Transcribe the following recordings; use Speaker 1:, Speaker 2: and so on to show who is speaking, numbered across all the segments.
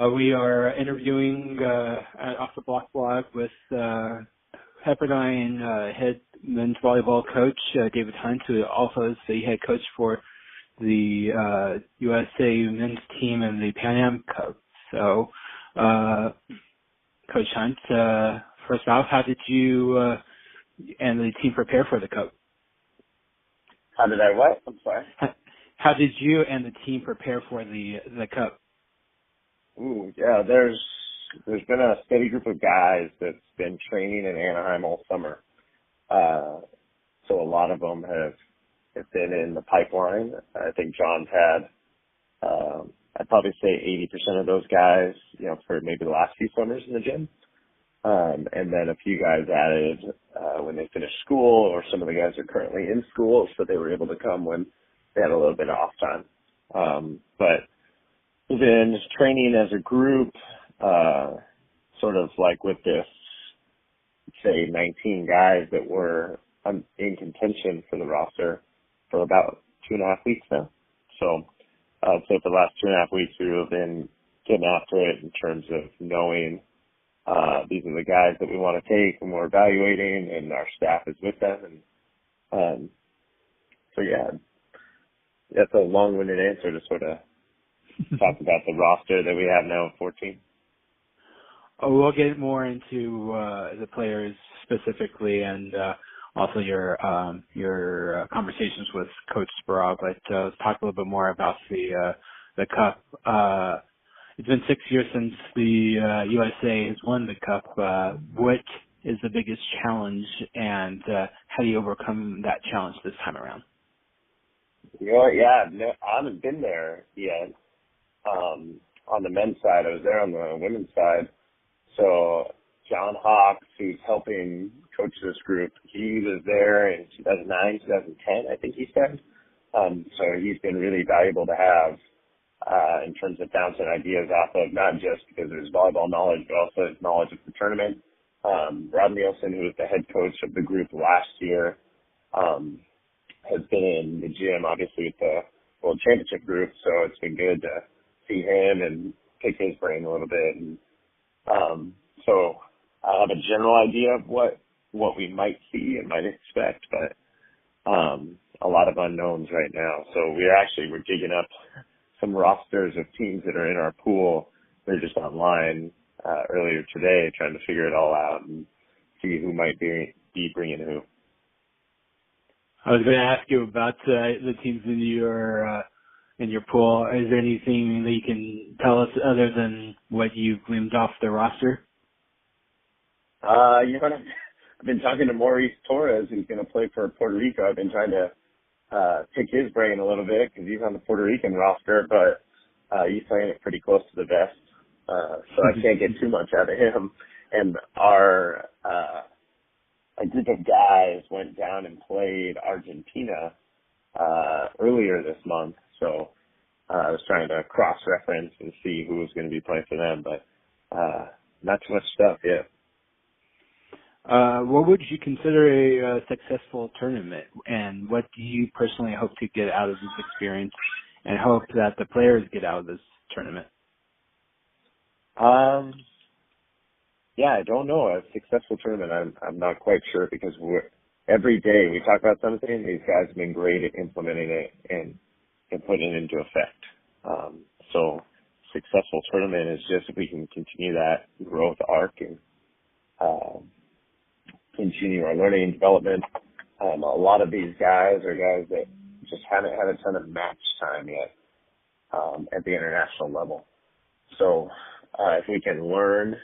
Speaker 1: We are interviewing off the Block blog with Pepperdine head men's volleyball coach David Hunt, who also is the head coach for the USA men's team in the Pan Am Cup. So, Coach Hunt, first off, how did you and the team prepare for the Cup?
Speaker 2: How did I what? I'm sorry.
Speaker 1: How did you and the team prepare for the Cup?
Speaker 2: Ooh, yeah, there's been a steady group of guys that's been training in Anaheim all summer. So a lot of them have been in the pipeline. I think John's had, I'd probably say 80% of those guys, for maybe the last few summers in the gym. And then a few guys added, when they finished school, or some of the guys are currently in school, so they were able to come when they had a little bit of off time. But we've been training as a group, sort of like with this, say 19 guys that were in contention for the roster for about 2.5 weeks now. So I'd say for the last 2.5 weeks we have been getting after it in terms of knowing these are the guys that we want to take and we're evaluating, and our staff is with them. And so yeah, that's a long-winded answer to sort of talk about the roster that we have now of 14.
Speaker 1: Oh, we'll get more into the players specifically, and also your conversations with Coach Sparrow. But let's talk a little bit more about the Cup. It's been 6 years since the USA has won the Cup. What is the biggest challenge, and how do you overcome that challenge this time around?
Speaker 2: Yeah, no, I haven't been there yet. On the men's side, I was there on the women's side. So John Hawks, who's helping coach this group, he was there in 2009, 2010, I think he said. So he's been really valuable to have in terms of bouncing ideas off of, not just because of his volleyball knowledge, but also his knowledge of the tournament. Rob Nielsen, who was the head coach of the group last year, has been in the gym, obviously, with the World Championship group, so it's been good to see him and pick his brain a little bit. And so I have a general idea of what we might see and might expect, but a lot of unknowns right now. So we're digging up some rosters of teams that are in our pool. They're just online earlier today, trying to figure it all out and see who might be bringing who.
Speaker 1: I was going to ask you about the teams in your pool. Is there anything that you can tell us other than what you've gleaned off the roster?
Speaker 2: I've been talking to Maurice Torres, who's going to play for Puerto Rico. I've been trying to pick his brain a little bit because he's on the Puerto Rican roster, but he's playing it pretty close to the vest, so I can't get too much out of him. And a group of guys went down and played Argentina earlier this month, so I was trying to cross-reference and see who was going to be playing for them, but not too much stuff yet.
Speaker 1: What would you consider a successful tournament, and what do you personally hope to get out of this experience and hope that the players get out of this tournament?
Speaker 2: Yeah, I don't know. A successful tournament, I'm not quite sure, because every day we talk about something, these guys have been great at implementing it and putting it into effect. So successful tournament is just if we can continue that growth arc and continue our learning and development. A lot of these guys are guys that just haven't had a ton of match time yet at the international level. So if we can learn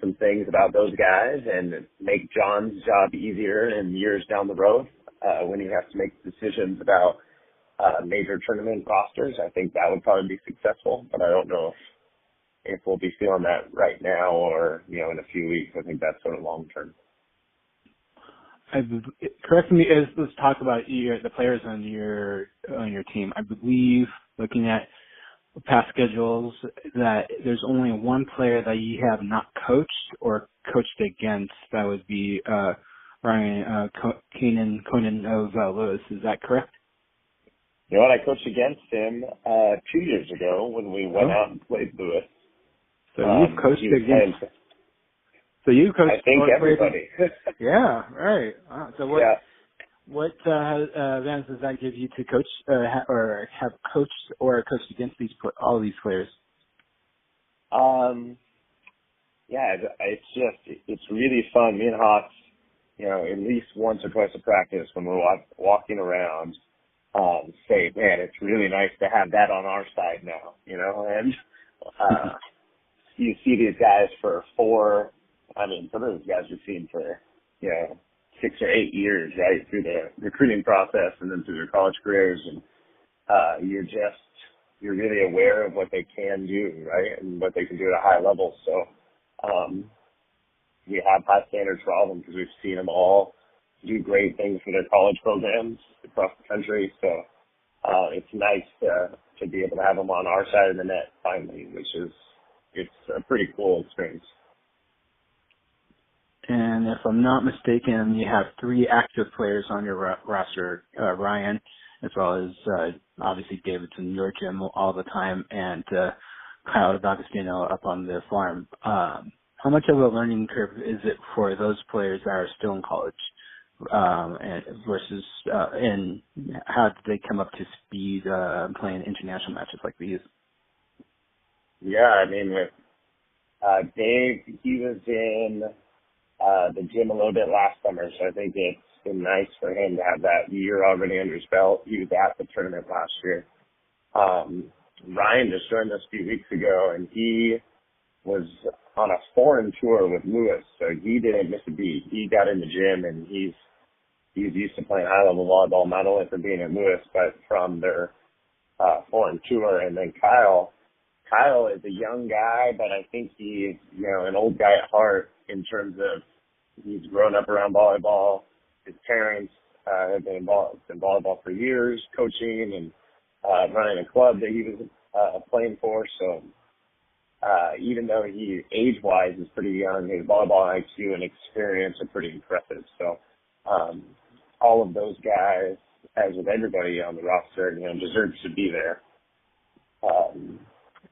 Speaker 2: some things about those guys and make John's job easier in years down the road when he has to make decisions about major tournament rosters, I think that would probably be successful. But I don't know if we'll be feeling that right now or in a few weeks. I think that's sort of long term.
Speaker 1: Correct me. Let's talk about the players on your team. I believe, looking at past schedules, that there's only one player that you have not coached or coached against. That would be Ryan Conan of Lewis. Is that correct?
Speaker 2: You know what? I coached against him 2 years ago when we went out and played Lewis.
Speaker 1: So you've coached against. So you coached.
Speaker 2: I think everybody.
Speaker 1: Yeah, right. So what?
Speaker 2: Yeah.
Speaker 1: What advantage does that give you to coach or have coached or coached against all these players?
Speaker 2: Yeah, it's really fun. Me and Hawks, at least once or twice a practice when we're walking around, say, man, it's really nice to have that on our side now, and you see these guys for some of those guys we've seen for, 6 or 8 years, right, through the recruiting process and then through their college careers, and you're really aware of what they can do, right, and what they can do at a high level. So we have high standards for all of them because we've seen them all do great things for their college programs across the country. So it's nice to be able to have them on our side of the net finally, it's a pretty cool experience.
Speaker 1: And if I'm not mistaken, you have 3 active players on your roster, Ryan, as well as obviously Davidson, your gym all the time, and Kyle D'Agostino up on the farm. How much of a learning curve is it for those players that are still in college versus and how did they come up to speed playing international matches like these?
Speaker 2: Yeah, with Dave, he was in the gym a little bit last summer, so I think it's been nice for him to have that year already under his belt. He was at the tournament last year. Ryan just joined us a few weeks ago, and he was on a foreign tour with Lewis, so he didn't miss a beat. He got in the gym, and he's used to playing high-level volleyball, not only from being at Lewis, but from their foreign tour. And then Kyle is a young guy, but I think he's, an old guy at heart in terms of he's grown up around volleyball. His parents have been involved in volleyball for years, coaching and running a club that he was playing for. So even though he age-wise is pretty young, his volleyball IQ and experience are pretty impressive. So all of those guys, as with everybody on the roster, deserves to be there.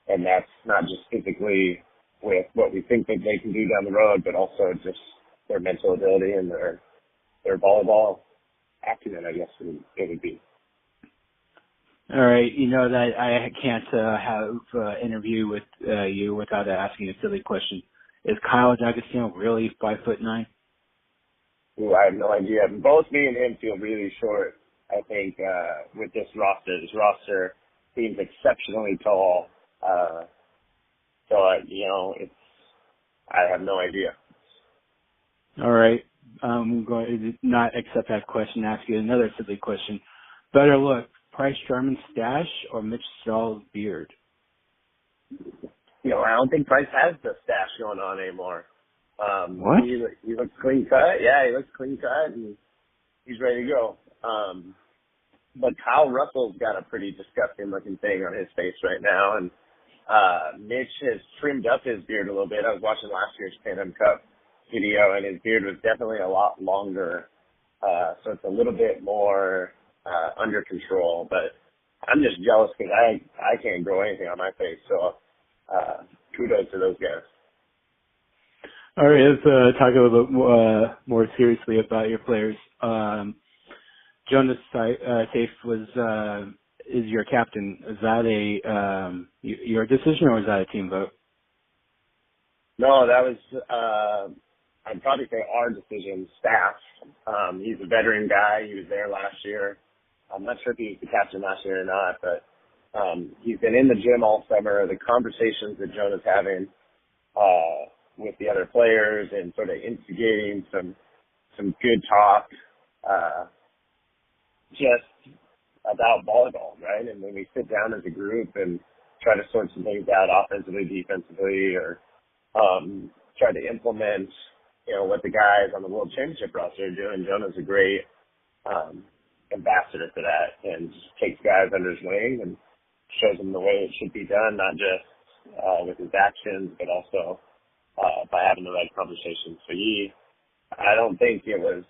Speaker 2: And that's not just physically with what we think that they can do down the road, but also just their mental ability and their volleyball acumen, I guess it would be.
Speaker 1: All right, that I can't have an interview with you without asking a silly question. Is Kyle D'Agostino really 5'9"?
Speaker 2: Ooh, I have no idea. Both me and him feel really short, I think, with this roster. This roster seems exceptionally tall. So, I have no idea.
Speaker 1: All right. I'm going to not accept that question, ask you another silly question. Better look, Price Jarman's stash or Mitch Stahl's beard?
Speaker 2: I don't think Price has the stash going on anymore.
Speaker 1: What?
Speaker 2: He looks clean cut. Yeah, he looks clean cut, and he's ready to go. But Kyle Russell's got a pretty disgusting looking thing on his face right now, and Mitch has trimmed up his beard a little bit. I was watching last year's Pan Am Cup video, and his beard was definitely a lot longer. So it's a little bit more under control. But I'm just jealous because I can't grow anything on my face. So kudos to those guys.
Speaker 1: All right, let's talk a little bit more seriously about your players. Jonas Safe is your captain. Is that your decision or is that a team vote?
Speaker 2: No, that was I'd probably say our decision. Staff. He's a veteran guy. He was there last year. I'm not sure if he was the captain last year or not, but he's been in the gym all summer. The conversations that Jonah's having with the other players and sort of instigating some good talk just about volleyball, right? And when we sit down as a group and try to sort some things out offensively, defensively, or try to implement, what the guys on the World Championship roster are doing, Jonah's a great ambassador for that and just takes guys under his wing and shows them the way it should be done, not just with his actions, but also by having the right conversations. So I don't think it was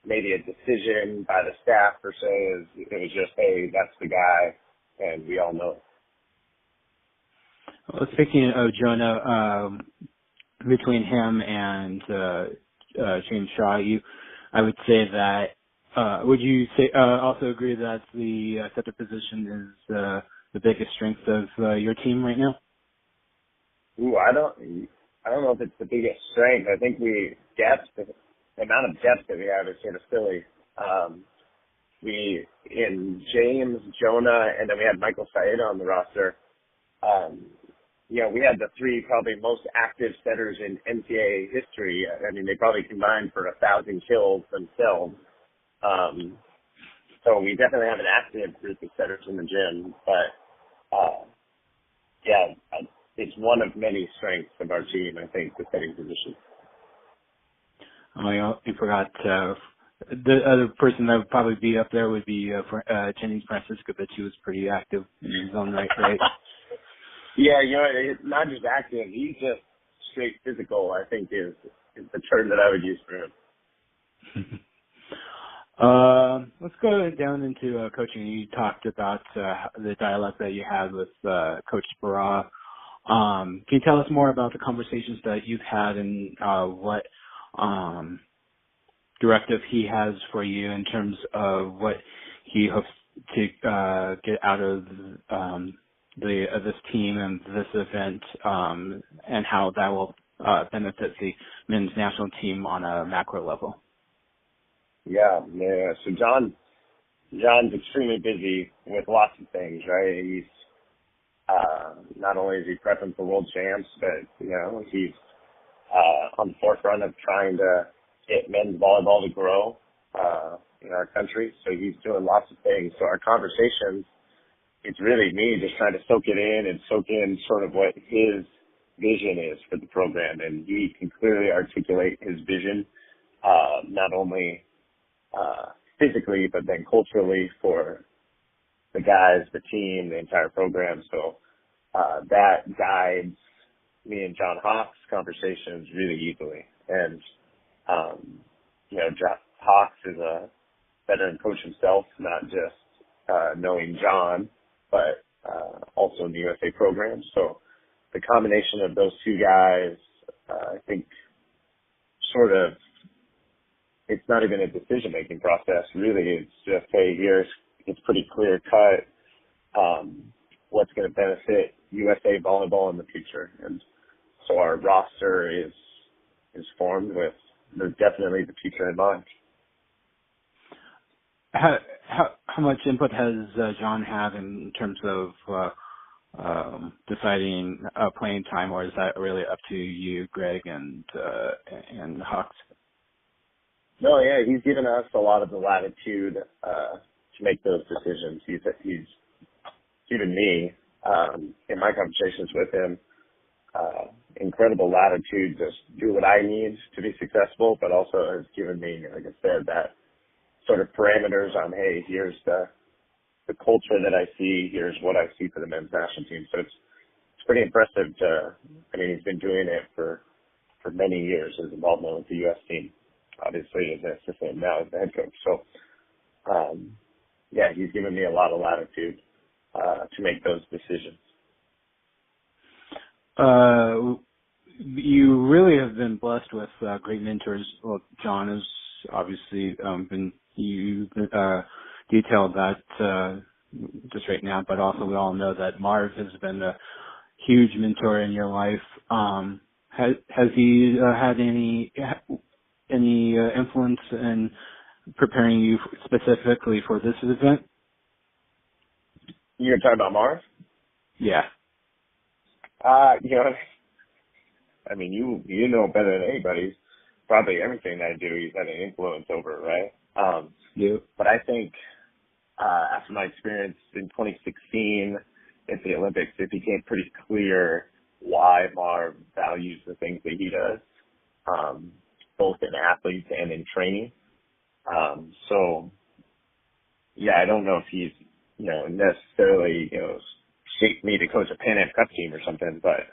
Speaker 2: maybe a decision by the staff per se. It was just, hey, that's the guy, and we all know it.
Speaker 1: Well, speaking of Jonah, between him and James Shaw, I would say that. Would you say also agree that the center position is the biggest strength of your team right now?
Speaker 2: Ooh, I don't know if it's the biggest strength. I think the amount of depth that we have is sort of silly. In James, Jonah, and then we had Michael Saeda on the roster. We had the three probably most active setters in NCAA history. I mean, they probably combined for 1,000 kills themselves. So we definitely have an active group of setters in the gym, but it's one of many strengths of our team, I think, the setting position.
Speaker 1: Oh, you forgot the other person that would probably be up there would be Jennings Francisco, but she was pretty active in his own right?
Speaker 2: Yeah, it's not just active. He's just straight physical, I think, is the term that I would use for him.
Speaker 1: Let's go down into coaching. You talked about the dialogue that you had with Coach Spera. Can you tell us more about the conversations that you've had and what directive he has for you in terms of what he hopes to get out of this team and this event, and how that will benefit the men's national team on a macro level?
Speaker 2: Yeah. So John's extremely busy with lots of things, right? He's not only is he prepping for world champs, but he's on the forefront of trying to get men's volleyball to grow in our country. So he's doing lots of things. So our conversations, it's really me just trying to soak it in and soak in sort of what his vision is for the program, and he can clearly articulate his vision, not only physically, but then culturally for the guys, the team, the entire program. So that guides me and John Hawk's conversations really easily. And, Hawks is a veteran coach himself, not just knowing John, but also in the USA program. So the combination of those two guys, I think sort of, it's not even a decision-making process, really. It's just, hey, it's pretty clear cut what's going to benefit USA volleyball in the future. And so our roster is formed with definitely the future in mind.
Speaker 1: How much input has John had in terms of deciding playing time, or is that really up to you, Greg, and Hawks?
Speaker 2: No, yeah, he's given us a lot of the latitude to make those decisions. He's given me, in my conversations with him, incredible latitude to do what I need to be successful, but also has given me, like I said, that sort of parameters on, hey, here's the culture that I see, here's what I see for the men's national team. So it's pretty impressive he's been doing it for many years, his involvement with the U.S. team, obviously as an assistant, now as the head coach. So, he's given me a lot of latitude to make those decisions.
Speaker 1: You really have been blessed with great mentors. Well, John has obviously you detailed that just right now, but also we all know that Marv has been a huge mentor in your life. Has he had any influence in preparing you specifically for this event?
Speaker 2: You're talking about Marv?
Speaker 1: Yeah.
Speaker 2: You know better than anybody. Probably everything I do, he's had an influence over, right?
Speaker 1: Yeah.
Speaker 2: But I think after my experience in 2016 at the Olympics, it became pretty clear why Marv values the things that he does, both in athletes and in training. I don't know if he's, necessarily, shaped me to coach a Pan Am Cup team or something, but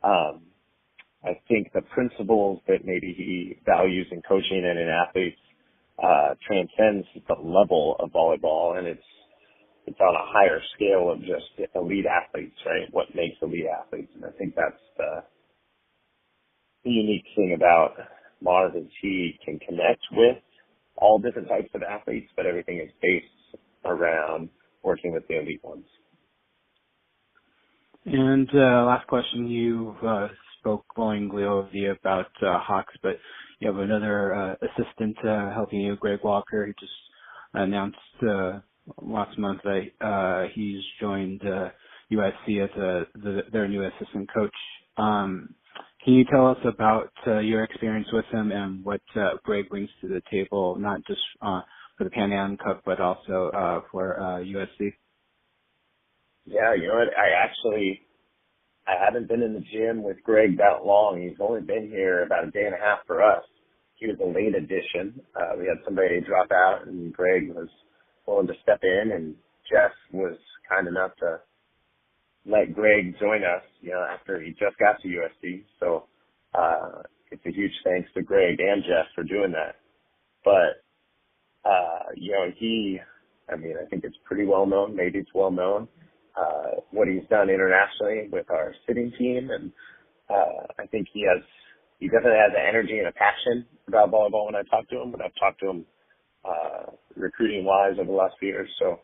Speaker 2: I think the principles that maybe he values in coaching and in athletes transcends the level of volleyball, and it's it's on a higher scale of just elite athletes, right? What makes elite athletes. And I think that's the unique thing about Marv is he can connect with all different types of athletes, but everything is based around working with the elite ones.
Speaker 1: And last question, you spoke glowingly over about Hawks, but you have another assistant helping you, Greg Walker. He just announced last month that he's joined USC as their new assistant coach. Can you tell us about your experience with him and what Greg brings to the table, not just for the Pan Am Cup, but also for USC?
Speaker 2: Yeah, you know what? I haven't been in the gym with Greg that long. He's only been here about a day and a half for us. He was a late addition. We had somebody drop out, and Greg was willing to step in, and Jeff was kind enough to let Greg join us, after he just got to USC. So it's a huge thanks to Greg and Jeff for doing that. But, I think it's pretty well known. Maybe it's well known what he's done internationally with our sitting team. And I think he definitely has an energy and a passion about volleyball when I talk to him, but I've talked to him recruiting-wise over the last few years. So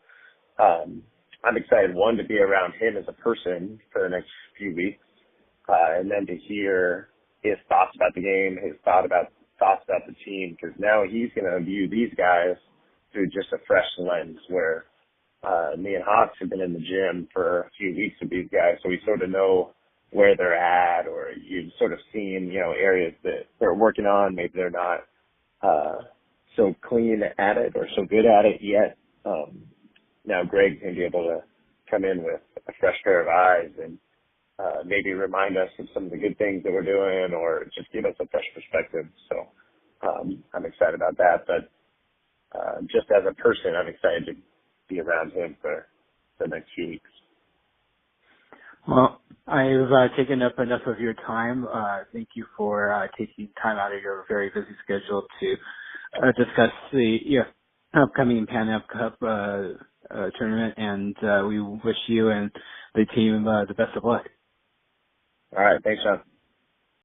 Speaker 2: I'm excited, one, to be around him as a person for the next few weeks, and then to hear his thoughts about the game, his thoughts about the team, because now he's going to view these guys through just a fresh lens where me and Hawks have been in the gym for a few weeks with these guys, so we sort of know where they're at, or you've sort of seen, areas that they're working on. Maybe they're not so clean at it or so good at it yet. Now Greg's going to be able to come in with a fresh pair of eyes and maybe remind us of some of the good things that we're doing, or just give us a fresh perspective. So I'm excited about that. But just as a person, I'm excited to be around him for the next few weeks.
Speaker 1: Well, I've taken up enough of your time. Thank you for taking time out of your very busy schedule to discuss the upcoming Pan Am Cup tournament, and we wish you and the team the best of luck.
Speaker 2: All right. Thanks, Sean.